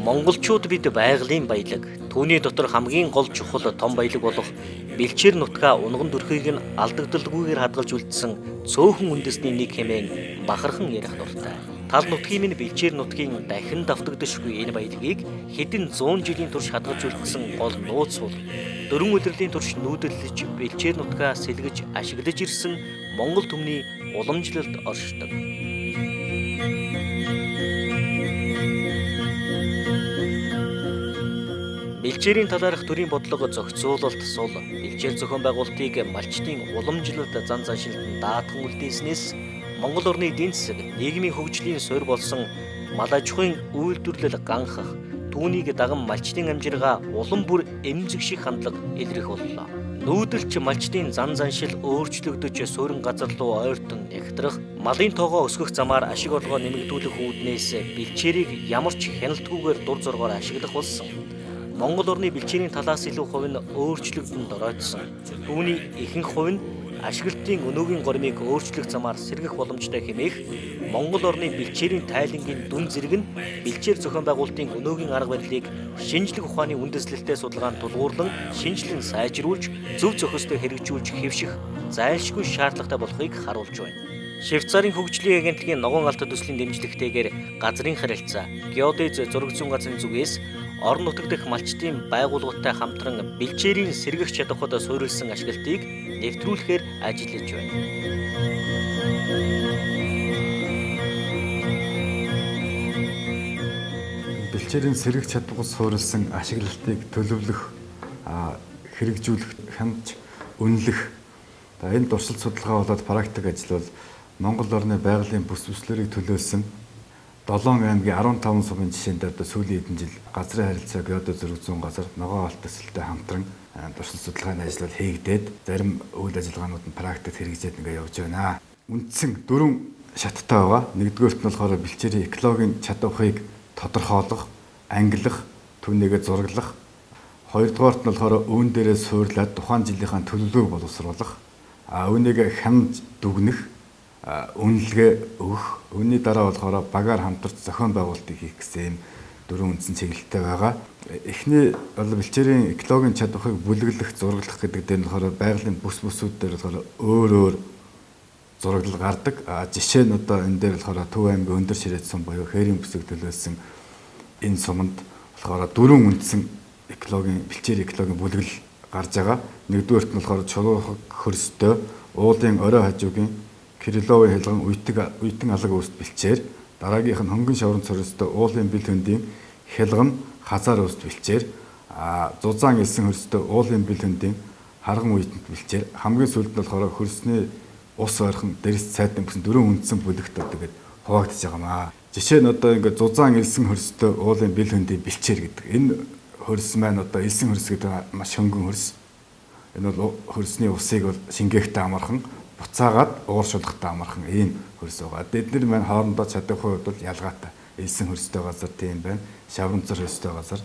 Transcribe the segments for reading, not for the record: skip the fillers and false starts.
Монголчууд бид байгалийн баялаг. Түүний дотор хамгийн гол чухал том баялаг болох бэлчээр нутгаа унган дүрхийг нь алдагдalgүйгээр хадгалж үлдсэн цөөхөн үндэсний нэг хэмээн бахархан ярих дуртай. Тал нутгийн минь бэлчээр нутгийн дахин давтагдашгүй энэ баялагийг хэдэн 100 жилийн турш хадгалж үлдсэн гол нууц бол 4 удирлын турш нүүдэлж бэлчээр нутгаа сэлгэж ашиглаж ирсэн Монгол түмний уламжлалт оршдог. Бэлчээрийн талаарх төрийн бодлого зохицуулалт сул бэлчээр зохион байгуулалтыг малчдын уламжлалт зан заншилд даатхан үлдээснээс Монгол орны эдийн засаг, нийгмийн хөгжлийн суурь болсон мал аж ахуйн үйлдвэрлэл ганхах, түүнийг даган малчдын амжиргаа улам бүр эмзэг шиг хандлага илрэх боллоо. Нүүдэлч малчдын зан заншил өөрчлөгдөж суурин газар руу ойртон нягтрах, малын тоогоо өсгөх замаар ашиг орлогоо нэмэгдүүлэх үүднээс бэлчээрийг ямар ч хяналтгүйгээр дур зоргоор ашиглах болсон. Монгол орны бэлчээрийн талаас илүү хувь нь өөрчлөгдөнд оройтсон. Түүний ихэнх хувь нь ашиглалтын өнөөгийн гормыг өөрчлөх замаар сэргэх боломжтой хэмээх Монгол орны бэлчээрийн тайлангийн дүн зэрэг нь бэлчээр зохион байгуулалтын өнөөгийн арга барилыг шинжлэх ухааны үндэслэлтэй судалгаанд тулгуурлан шинжлэн сайжруулж зөв зохистой хэрэгжүүлж хэвших зайлшгүй шаардлагатай болохыг харуулж байна. Швейцарын хөгжлийн агентлагийн ногоон алт төслийн дэмжлэгтэйгээр газрын харилцаа, геодез зураг зүүн газрын зүгээс орон нутаг дэх малчдын байгууллагатай хамтран бэлчээрийн сэргэх чадварт суурилсан ашиглалтыг нэвтрүүлэхээр ажиллаж байна. Бэлчээрийн сэргэх чадварт суурилсан ашиглалтыг төлөвлөх, хэрэгжүүлэх, хянаж, үнэлэх энэ дурсал судалгаа болоод практик ажил бол Монгол орны байгалийн бүс бүслэрийг төлөөлсөн 7 аймгийн 15 сумын жишээнд одоо сүүлийн хэдэн жил газрын харилцаа геодез зураг зүүн газар ногоон алт төсөлтэй хамтран дурсал судалгааны ажил бол хийгдээд зарим үйл ажиллагаанууд нь практикт хэрэгжээд ингээ явж байна. Үндсэн 4 шаттай байгаа. Нэгдүгээрт нь болохоор бэлчээрийн экологийн чадварыг тодорхойлох, ангилах, түүнийгээ зураглах. Хоёрдугаарт нь болохоор үүн дээрээ суурлаад тухайн жилийнхаа төлөвлөгөөг боловсруулах, үүнийг хянаж дүгнэх, үнэлгээ өгөх, үүний дараа болохоор багаар хамтарч зохион байгуулалтыг хийх гэсэн 4 үндсэн чиглэлтэй байгаа. Эхний бол бэлчээрийн экологийн чадварыг бүлэглэх, зураглах гэдэг дээр нь болохоор байгалийн бүс бүсүүд дээр болохоор өөр зураглал гардаг. Жишээ нь одоо энэ дээр болохоор Төв аймгийн өндөр ширээд сум буюу Хээрийн бүсийг төлөөлсөн энэ суманд болохоор 4 үндсэн бэлчээрийн экологийн бүлэглэл гарч байгаа. Нэгдүгээрт нь болохоор чулуурхаг хөрстэй, уулын орой хажуугийн Кирилловын хэлгэн үйтэн алаг үүст бэлчээр, дараагийнх нь хөнгөн шаврын цорьстой уулын бэл хөндийн хэлгэн хазаар үүст бэлчээр, зузаан элсэн хөрстэй уулын бэл хөндийн харган үйтэнт бэлчээр, хамгийн сүүлд нь болохоор хөрсний ус ойрхон дэрэс цайдан гэсэн 4 үндсэн бүлэгт одоо гээд хуваагдаж байгаа маа. Жишээ нь одоо ингээд зузаан элсэн хөрстэй уулын бэл хөндийн бэлчээр гэдэг. Энэ хөрс маань одоо элсэн хөрс гэдэг маш хөнгөн хөрс. Энэ бол хөрсний усыг бол шингээхтэй амархан буцаагаад ууршуулгахтай амархан ийм хөрс байгаа. Эдгээр маань хоорондоо чадварын хувьд бол ялгаатай. Элсэн хөрстэй газар тийм байна. Шаврынцар хөрстэй газар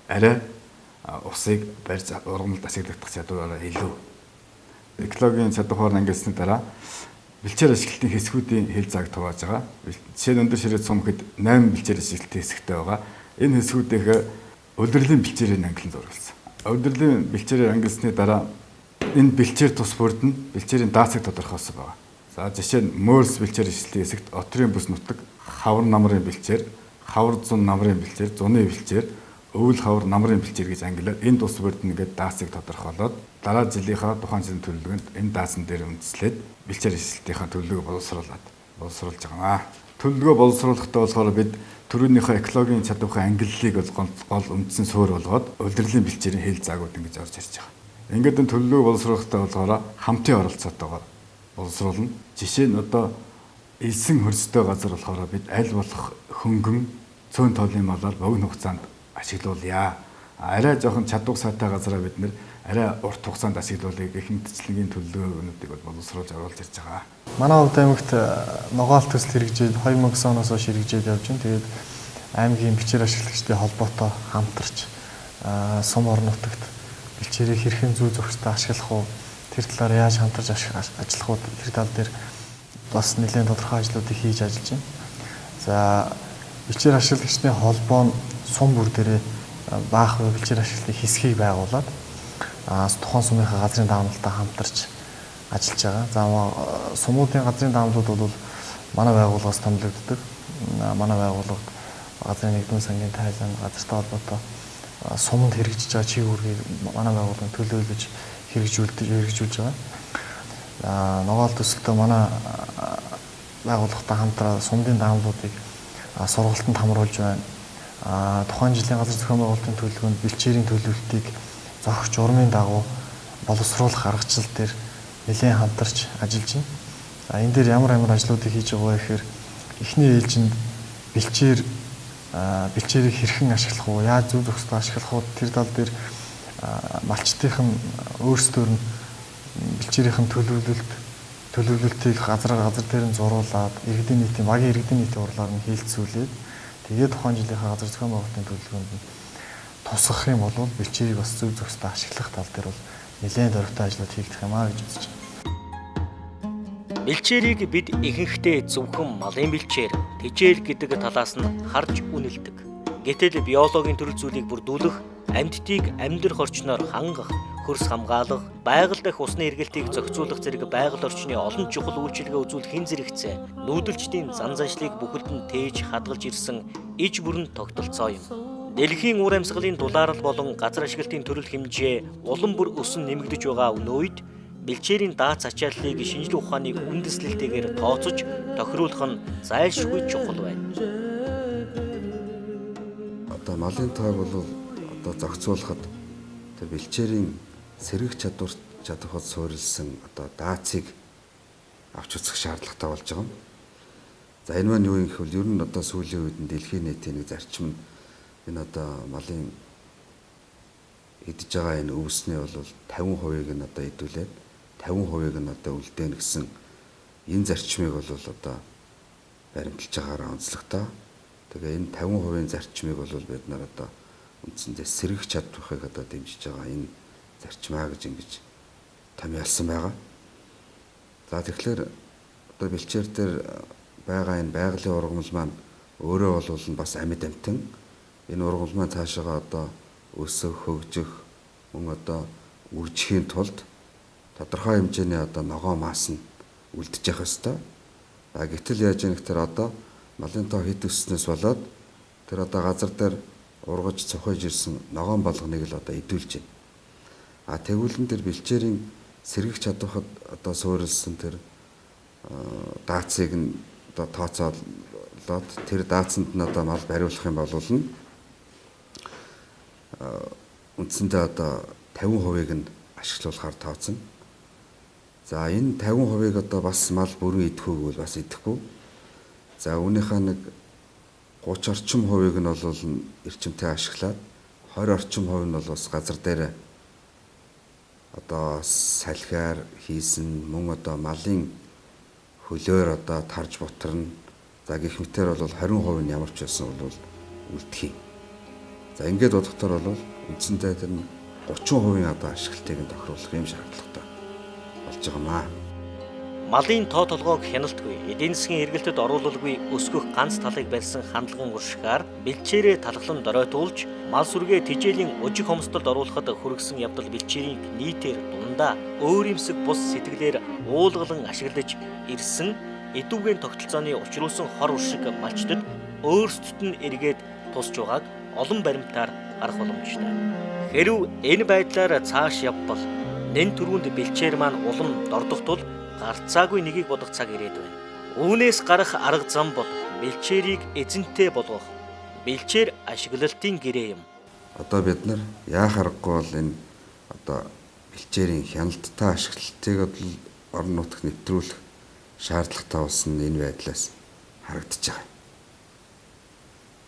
арай усыг барьж ургамалд ашиглагдах чадвараараа илүү. Экологийн чадвар ангилсны дараа бэлчээр ашиглалтын хэсгүүдийн хэл зааг тувааж байгаа. Жишээ нь өндөр ширээд сум хэд 8 бэлчээр ашиглалтын хэсэгтэй байгаа. Энэ хэсгүүдийнх удирдлагын бэлчээрийг ангилан зургалсан. Удирдлагын бэлчээрээр ангилсны дараа энэ бэлчээр тус бүрд нь бэлчээрийн даацыг тодорхойлсон байна. За жишээ нь Мөөрс бэлчээр ашиглалтын хэсэгт Отрын бүс нутаг, хавар намрын бэлчээр, хавар зун намрын бэлчээр, зуны бэлчээр, өвөл хавар намрын бэлчээр гэж ангилаад энэ тус бүрд нь ингээд даацыг тодорхойлоод дараа жилийнхаа тухайн жилийн төлөвлөгөөнд энэ даацсан дээр үндэслээд бэлчээр ашиглалтынхаа төлөвлөгөөг боловсруулж байгаа. Төлөвлөгөө боловсруулахдаа болохоор бид төрөөнийхөө экологийн чадварын ангиллыг гол үндсэн суурь болгоод удирдлагын бэлчээрийн хэл заагууд ингэж орж ирж байгаа. Ингээд энэ төлөвлөгөө боловсруулахдаа болохоор хамтын оролцоотойгоор боловсруулна. Жишээ нь одоо элсэн хөрстэй газар болохоор бид аль болох хөнгөн цөөн тоолын малаар богино хугацаанд ашиглуулъя. Арай жоохон чадвар сайтай газараа бид нэр арай урт хугацаанд ашиглуулъя гэх мэтчилгийн төлөвлөгөөнүүдийг боловсруулж оруулж ирж байгаа. Манай Хувд аймагт ногоон төсөл хэрэгжээд 2009 оноос хойш хэрэгжээд явж байна. Тэгээд аймгийн бэлчээр ашиглагчдын холбоотой хамтарч сум орон нутагт бэлчээрийг хэрхэн зүй зохистой ашиглах уу, тэр талаар яаж хамтарч ажиллах уу, тэр тал дээр бас нэлээд тодорхой ажлуудыг хийж ажиллаж байна. За бэлчээр ашиглагчдын холбоо нь сум бүр дээрээ баах бэлчээр ашиглалтын хэсгийг байгуулад тухайн сумынхаа газрын даамналтай хамтарч ажиллаж байгаа. За сумуудын газрын даамнууд бол манай байгууллагаас томилогддог. Манай байгууллага газрын нэгдмийн сангийн тайлан газартай холбоотой суманд хэрэгжиж байгаа чиг үүргийг манай байгууллагын төлөөлөж хэрэгжүүлж байгаа. Ногоол төсөлтөө манай байгууллагатай хамтран сумдын даамнуудыг сургалтанд хамруулж байна. Тухайн жилийн газар зохион байгуулалтын төлөвлөгөөнд бэлчээрийн төлөвлөлтийг зохиж урмын дагуу боловсруулах аргачлал дээр нэлээд хамтарч ажиллаж байна. Энэ дээр ямар ажлуудыг хийж байгаа вэ гэхээр эхний ээлжинд бэлчээрийг хэрхэн ашиглах уу, яаж зөв зөвхөстэй ашиглах уу тэр тал дээр малчтын өөрсдөр нь бэлчээрийн төлөвлөлтийг газар дээр нь зуруулад багийн иргэдийн нийтийн урлаар нь хилцүүлээд тэгээд тухайн жилийнхаа газар зохион байгуулалтын төлөвлөгөөнд нь тусгах юм бол бэлчээрийг бас зөв зөвхөстэй ашиглах тал дээр бол нэлээд дөрвтэй ажлууд хийгдэх юм аа гэж үзэж байна. Бэлчээрийг бид ихэнхдээ зөвхөн малын бэлчээр, тэжээл гэдэг талаас нь харж үнэлдэг. Гэтэл биологийн төрөл зүйлийг бүрдүүлэх, амьтдыг амьдрах орчноор хангах, хөрс хамгаалах, байгаль дахь усны эргэлтийг зохицуулах зэрэг байгаль орчны олон чухал үйлчилгээ үзүүлэх хэн зэрэгцээ нүүдэлчдийн зан заншлыг бүхэлд нь тээж хадгалж ирсэн иж бүрэн тогтолцоо юм. Дэлхийн уур амьсгалын дулаарал болон газар ашиглалтын төрөл хэмжээ улам бүр өсөн нэмэгдэж байгаа өнөөд бэлчээрийн даац ачааллыг шинжлэх ухааны үндэслэлтэйгээр тооцож тохируулах нь зайлшгүй чухал байна. Одоо малын тоог бол одоо зохицуулахад тэр бэлчээрийн сэргэх чадварт суурилсан одоо даацыг авч үзэх шаардлагатай болж байгаа юм. За энэ маань юу юм гэвэл ер нь одоо сүүлийн үед дэлхийн нийтийн нэг зарчим нь энэ одоо малын идж байгаа энэ өвснээ бол 50%-ийг нь одоо идүүлээд 50%-ийг нь одоо үлдээн гэсэн энэ зарчмыг бол одоо баримталж байгаараа онцлогтой. Тэгээ энэ 50%-ийн зарчмыг бол бид нар одоо үндсэндээ сэргэх чадварыг одоо дэмжиж байгаа энэ зарчмаа гэж ингэж томьёолсон байгаа. За тэгэхээр одоо бэлчээр дээр байгаа энэ байгалийн ургамал маань өөрөө бол бас амьд амьтан энэ ургамал маань цаашаа одоо өсөх, хөгжих, мөн одоо үржихийн тулд тодорхой хэмжээний одоо ногоо маас нь үлдэж явах ёстой. Гэтэл яаж яах гэхээр одоо малын тоо хэд өсснөөс болоод тэр одоо газар дээр ургаж цохиж ирсэн ногоон болгоныг л одоо идүүлж байна. Тэгвэл тэр бэлчээрийн сэргэх чадварт одоо суурилсан тэр даацыг нь одоо тооцоолоод тэр даацанд нь одоо мал бариулах юм бол үндсэндээ одоо 50%-ийг нь ашиглуулахаар тооцно. За энэ 50%-ийг одоо бас мал бүрэн идэхгүй бол бас идэхгүй. За үүнийхээ нэг 30 орчим хувийг нь бол эрчимтэй ашиглаад 20 орчим хувь нь бол бас газар дээр одоо салхиар хийсэн мөн одоо малын хөлөөр одоо тарж бутарна. За гэх мэтээр бол 20% нь ямар ч байсан бол үлдэх юм. За ингээд бодохоор бол үндсэндээ тэр 30% одоо ашиглалтыг нь тохируулах юм шаардлагатай болж байгаа маа. Малын тоо толгойг хяналтгүй, эдийн засгийн эргэлтэд оруулалгүй өсгөх ганц талыг барьсан хандлагын уршихаар бэлчээрээ талхлан доройтуулж, мал сүргээ тэжээлийн ужиг хомсдолд оруулахад хүргэсэн явдал бэлчээрийн нийтээр дундаа өөр юмсэг бус сэтгэлээр уулгалан ашиглаж ирсэн эдүвгийн тогтолцооны учруулсан хор уршиг малчдад өөрсдөд нь эргээд тусч байгааг олон баримтаар харах боломжтой. Хэрв энэ байдлаар цааш явбал нэн түрүүнд бэлчээр маань улам дордох тул гарцаагүй нэгийг бодох цаг ирээд байна. Үүнээс гарах арга зам бол бэлчээрийг эзэнтэй болгох. Бэлчээр ашиглалтын гэрээ юм. Одоо бид нар яах аргагүй бол энэ одоо бэлчээрийн хяналттай ашиглалтыг орон нутагт нэвтрүүлэх шаардлагатай болсон энэ байдлаас харагдаж байгаа.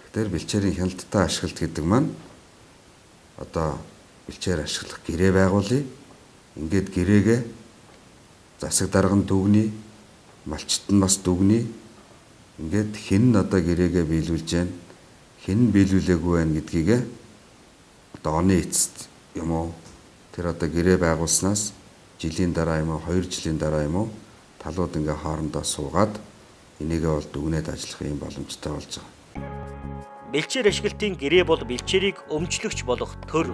Тэгэхээр бэлчээрийн хяналттай ашиглалт гэдэг маань одоо бэлчээр ашиглах гэрээ байгуулъя. Ингээд гэрээгээ засаг дарган дүгнэе, малчт нь бас дүгнэе. Ингээд хэн нь одоо гэрээгээ биелүүлж байна, хэн нь биелүүлээгүй байна гэдгийг одоо оны эцэст юм уу тэр одоо гэрээ байгуулснаас жилийн дараа юм уу 2 жилийн дараа юм уу талууд ингээ хоорондоо суугаад энийгээ бол дүгнээд ажиллах юм боломжтой болж байгаа. Бэлчээр ашиглалтын гэрээ бол бэлчээрийг өмчлөгч болох төр,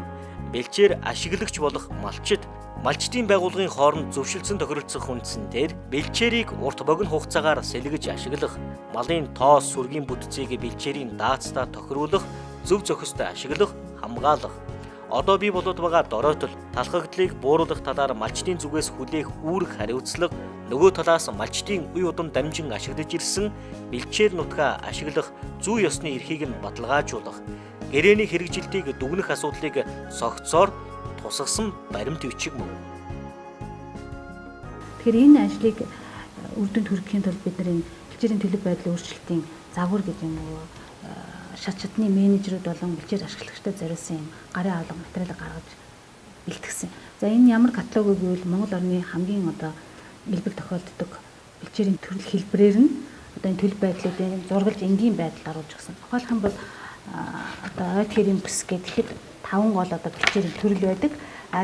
бэлчээр ашиглагч болох малчид, малчдын байгууллагын хооронд зөвшөлдсөн тохиролцох үндсээр бэлчээрийг урт богино хугацаагаар сэлгэж ашиглах, малын тоос сүргийн бүтцийг бэлчээрийн даацтай тохируулах, зөв зохистой ашиглах, хамгаалах. Одоо бий болоод байгаа доройтол талхагдлыг бууруулах талаар малчдын зүгээс хүлээх үүрэг хариуцлага, нөгөө талаас малчдын үе удам дамжин ашиглаж ирсэн бэлчээр нутгаа ашиглах зүй ёсны эрхийг нь баталгаажуулах, гэрээний хэрэгжилтийг дүгнэх асуудлыг согцоор тусгасан баримт бичиг мөн. Тэгэхээр энэ ажлыг үр дүнд хүрэхийн тулд бид нарын бэлчээрийн төлөв байдлын өөрчлөлтийн загвар гэж юм уу шат шатны менежерүүд болон бэлчээр ашиглагчдад зориулсан юм гарын авлага материалыг гаргаж бэлтгэсэн. За энэ ямар каталог вэ гэвэл Монгол орны хамгийн одоо нэлбэг тохиолддог бэлчээрийн төрөл хэлбэрээр нь одоо энэ төлөв байдлуудыг зургалж энгийн байдалд оруулж өгсөн. Тухайлх юм бол одоо ойд хэрийн бүс гэхэд 5 гол одоо бэлчээрийн төрөл байдаг.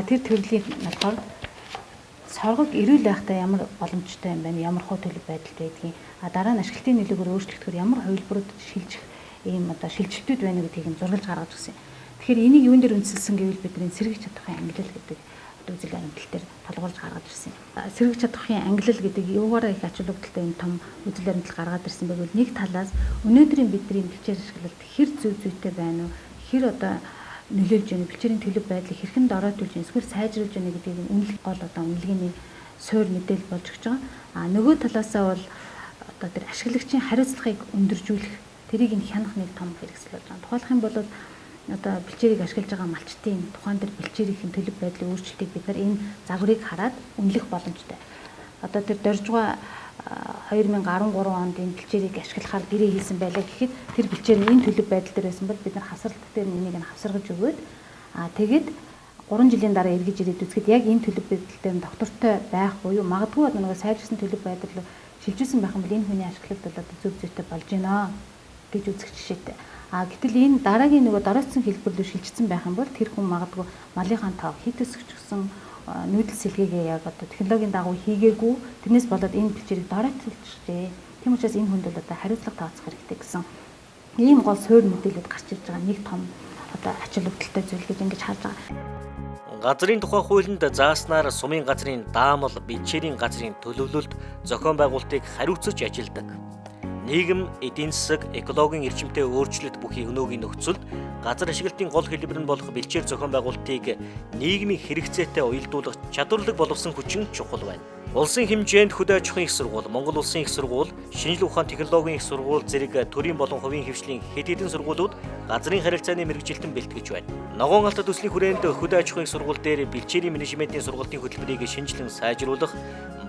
Тэр төрлийн болохоор соргог эрүүл байхдаа ямар боломжтой юм байна, ямар хуу төлөв байдалд байдгийг, дараа нь ашиглалтын нөлөөгөөр өөрчлөгдөхөөр ямар хувилбарууд шилжих ийм одоо шилжилтүүд байна гэдгийг нь зургалж гаргаж өгсөн. Тэгэхээр энийг юун дээр үндэслэсэн гэвэл бидний сэргийж чадахын ангилал гэдэг үзэл баримтлал дээр толгоорж гаргаж ирсэн. Сэргийж чадахын ангилал гэдэг юугаараа их ач холбогдолтой энэ том үзэл баримтлал гаргаад ирсэн байвал нэг талаас өнөөдрийн бидний бэлчээр ашиглалт хэр зөв зүйтэй байна уу? Хэр одоо нөлөөлж байна? Бэлчээрийн төлөв байдлыг хэрхэн дороотуулж байна? Эсвэл сайжруулж байна гэдгийг үнэлэх гол одоо үнэлгээний суур мэдээлэл болж өгч байгаа. Нөгөө талаасаа бол одоо тэр ашиглагчийн хариуцлагыг өндөржүүлэх тэрийг нь хянах нэг том хэрэгсэл болж байгаа. Тухайлх юм бол одоо бэлчээрийг ашиглаж байгаа малчтын тухайн дээр бэлчээрийн төлөв байдлын өөрчлөлтийг бид нар энэ загварыг хараад үнэлэх боломжтой. Одоо тэр дорж байгаа 2013 онд энэ бэлчээрийг ашиглахаар гэрээ хийсэн байлаа гэхэд тэр бэлчээр нь энэ төлөв байдал дээр байсан бол бид нар хавсралт дээр энийг нь хавсаргаж өгөөд тэгээд 3 жилийн дараа эргэж ирээд үзэхэд яг энэ төлөв байдал дээр нь доктортой байх буюу магадгүй нөгөө сайжирсан төлөв байдал руу шилжүүлсэн байх юм бол энэ хүний ашиглалт бол одоо зөв зүйтэй болж байна гэж үзэх жишээтэй. Гэтэл энэ дараагийн нөгөө доройтсон хэлбэрлүү шилжчихсэн байх юм бол тэр хүн магадгүй малынхаа тоог хит өсгч гэсэн нүүдэл сэлгээгээ яг одоо технологийн дагуу хийгээгүй тэрнээс болоод энэ бэлчээрийг доройтолчихжээ. Тийм учраас энэ хүнд бол одоо хариуцлага тооцох хэрэгтэй гэсэн ийм гол суур мэдээлэлд гарч ирж байгаа нэг том одоо ач холбогдолтой зүйл гэж ингэж харж байгаа. Газрын тухай хуулинд зааснаар сумын газрын даамал бэлчээрийн газрын төлөвлөлт зохион байгуулалтыг хариуцаж ажилладаг. Нийгэм, эдийн засаг, экологийн эрчимтэй өөрчлөлт бүхий өнөөгийн нөхцөлд газар ашиглалтын гол хэлбэр нь болох бэлчээр зохион байгуулалтыг нийгмийн хэрэгцээтэй уялдуулах чадварлаг боловсон хүчин чухал байна. Улсын хэмжээнд хөдөө аж ахуйн их сургууль, Монгол Улсын их сургууль, шинжлэх ухаан технологийн их сургууль зэрэг төрийн болон хувийн хвшлийн хэд хэдэн сургуулиуд газрын харилцааны мэргэжилтэн бэлтгэж байна. Ногоон алта төслийн хүрээнд хөдөө аж ахуйн их сургууль дээр бэлчээрийн менежментийн сургалтын хөтөлбөрийг шинжилэн сайжруулах,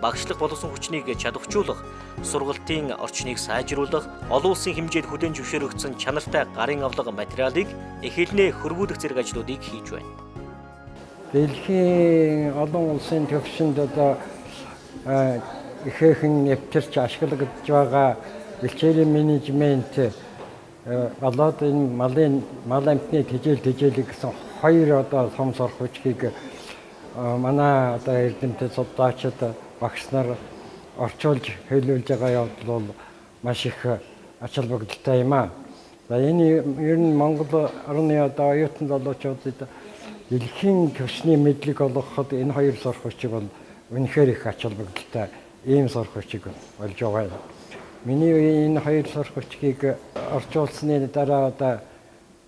багшлах боловсон хүчнийг чадварчуулах, сургалтын орчныг сайжруулах, олон улсын хэмжээнд хүлээн зөвшөөрөгдсөн чанартай гарын авлага материалыг эхлэнээ хөрвүүлэх зэрэг ажлуудыг хийж байна. Дэлхийн олон улсын төвшөнд одоо ихээхэн нэвтэрч ашиглагдж байгаа бэлчээрийн менежмент болоод энэ мал амтны тэжээлийг гэсэн хоёр одоо том сорх хүчгийг манай одоо эрдэмтэд судлаачид багш нар орчуулж хэлүүлж байгаа явдал бол маш их ач холбогдолтой юм аа. За энэ ер нь Монгол орны одоо оюутан залуучуудад дэлхийн төвчний мэдлэг олгоход энэ хоёр сорх хүчиг бол үнэхээр их ач холбогдолтой ийм сорх хүчиг болж байгаа. Миний энэ хоёр сорх хүчгийг орчуулсны дараа одоо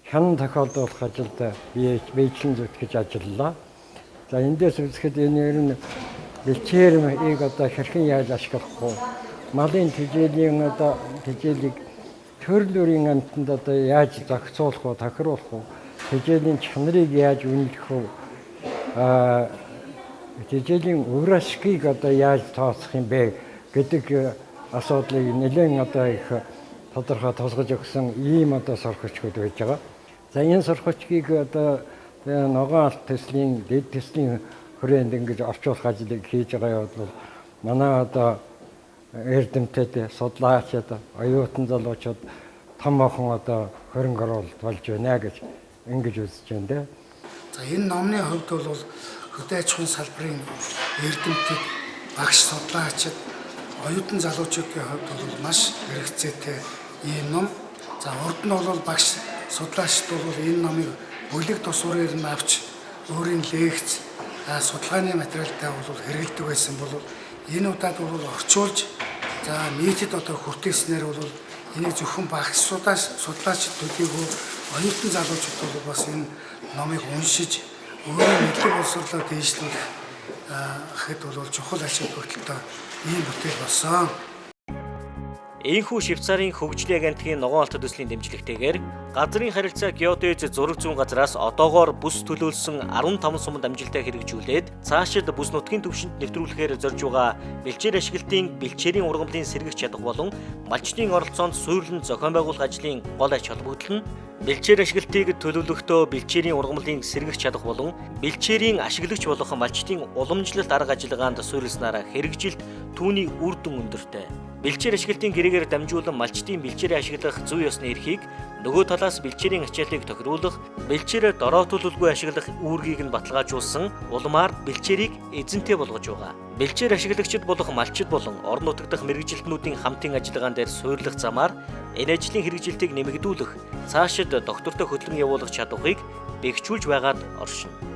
хян тохиолдуулах ажилд биечлэн зүтгэж ажиллалаа. За эндээс үзэхэд энэ ер нь бэлчээрийг одоо хэрхэн яаж ашиглах вэ? Малын тэжээлийн одоо тэжээлийг төрөл бүрийн амтанд одоо яаж зохицуулах вэ, тохируулах вэ? Тэжээлийн чанарыг яаж үнэлэх вэ? Тэжээлийн урашгийг одоо яаж тооцох юм бэ гэдэг асуудлыг нэлээд одоо их тодорхой тусгаж өгсөн ийм одоо сорхочгууд байж байгаа. За энэ сорхочгийг одоо ногоон алт төслийн дэд төслийн хүрээнд ингэж орчуулах ажлыг хийж байгаа явдал манай одоо эрдэмтэд, судлаачид, оюутан залуучууд томоохон одоо хөрөнгө оруулалт болж байна гэж ингэж үзэж байна дээ. За энэ номны хувьд бол хөдөө аж ахуйн салбарын эрдэмтэд, багш судлаачид, оюутан залуучуудын хувьд бол маш хэрэгцээтэй ийм ном. За урд нь бол багш судлаачд бол энэ номыг бүлэг тус ураар нь авч өөрийн лекц судалгааны материалтай бол хэрэгэлдэг байсан бол энэ удаад бол орчуулж за нийтэд одоо хүртээснээр бол энийг зөвхөн багш судлаач төдийгүй оюутан залуучууд бол бас энэ номыг уншиж өөрийн мэдлэг боловсролоо дээшлүүлэх хэд бол чухал ач холбогдолтой ийм бүтээл болсон. Ийхүү Швейцарын хөгжлийн агентлагийн ногоон алт төслийн дэмжлэгтэйгээр газрын харилцаа геодез зураг зүүн газраас одоогоор бүс төлөөлсөн 15 суманд амжилттай хэрэгжүүлээд цаашид бүс нутгийн түвшинд нэвтрүүлэхээр зорж байгаа бэлчээр ашиглалтын бэлчээрийн ургамлын сэргийгч чадах болон малчдын оролцоонд суйрлан зохион байгуулах ажлын гол ач холбогдол нь бэлчээр ашиглалтыг төлөвлөхдөө бэлчээрийн ургамлын сэргийгч чадах болон бэлчээрийн ашиглагч болох малчдын уламжлалт арга ажиллагаанд суйрласнараа хэрэгжилт түүний үр дүн өндөртэй. Бэлчээр ашиглалтын гэрээгээр дамжуулан малчдын бэлчээрээ ашиглах зүй ёсны эрхийг нөгөө талаас бэлчээрийн ачааллыг тохируулах, бэлчээрээ дороотуулалгүй ашиглах үүргийг нь баталгаажуулсан улмаар бэлчээрийг эзэнтэй болгож байгаа. Бэлчээр ашиглагчид болох малчид болон орон нутаг дахь мэрэгжилтнүүдийн хамтын ажиллагаан дээр суйрлах замаар энэ ажлын хэрэгжилтийг нэмэгдүүлэх, цаашид доктортой хөтлөн явуулах чадварыг бэхжүүлж байгаад оршино.